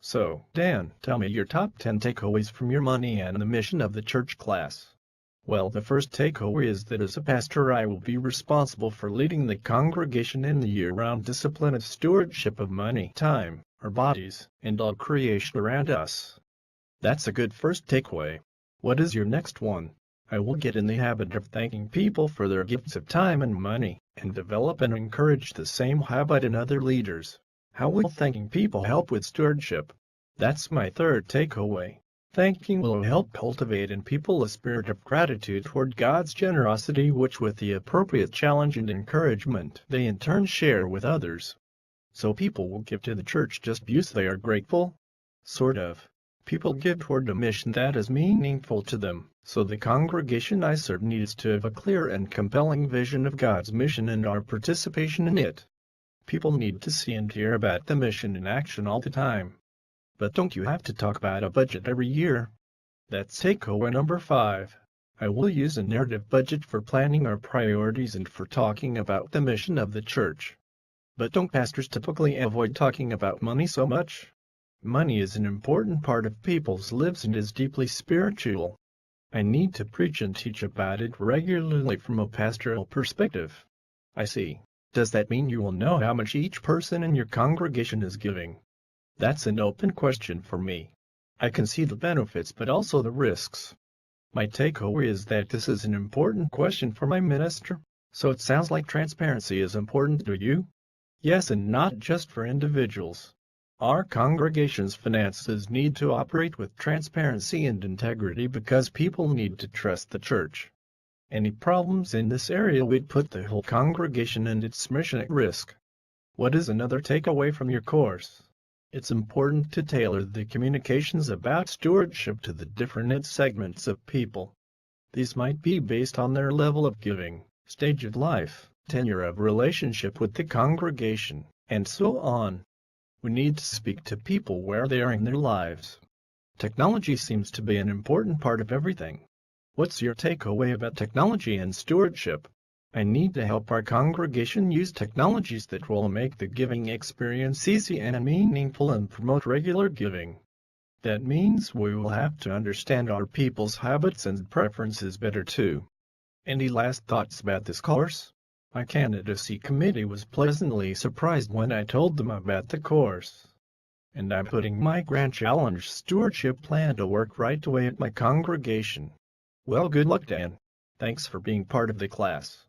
So, Dan, tell me your top 10 takeaways from your money and the mission of the church class. Well, the first takeaway is that as a pastor I will be responsible for leading the congregation in the year-round discipline of stewardship of money, time, our bodies, and all creation around us. That's a good first takeaway. What is your next one? I will get in the habit of thanking people for their gifts of time and money, and develop and encourage the same habit in other leaders. How will thanking people help with stewardship? That's my third takeaway. Thanking will help cultivate in people a spirit of gratitude toward God's generosity, which with the appropriate challenge and encouragement, they in turn share with others. So people will give to the church just because they are grateful? Sort of. People give toward a mission that is meaningful to them, so the congregation I serve needs to have a clear and compelling vision of God's mission and our participation in it. People need to see and hear about the mission in action all the time. But don't you have to talk about a budget every year? That's takeaway number 5. I will use a narrative budget for planning our priorities and for talking about the mission of the church. But don't pastors typically avoid talking about money so much? Money is an important part of people's lives and is deeply spiritual. I need to preach and teach about it regularly from a pastoral perspective. I see. Does that mean you will know how much each person in your congregation is giving? That's an open question for me. I can see the benefits but also the risks. My takeaway is that this is an important question for my minister. So it sounds like transparency is important to you? Yes, and not just for individuals. Our congregation's finances need to operate with transparency and integrity because people need to trust the church. Any problems in this area would put the whole congregation and its mission at risk. What is another takeaway from your course? It's important to tailor the communications about stewardship to the different segments of people. These might be based on their level of giving, stage of life, tenure of relationship with the congregation, and so on. We need to speak to people where they are in their lives. Technology seems to be an important part of everything. What's your takeaway about technology and stewardship? I need to help our congregation use technologies that will make the giving experience easy and meaningful and promote regular giving. That means we will have to understand our people's habits and preferences better too. Any last thoughts about this course? My candidacy committee was pleasantly surprised when I told them about the course. And I'm putting my Grand Challenge stewardship plan to work right away at my congregation. Well, good luck, Dan. Thanks for being part of the class.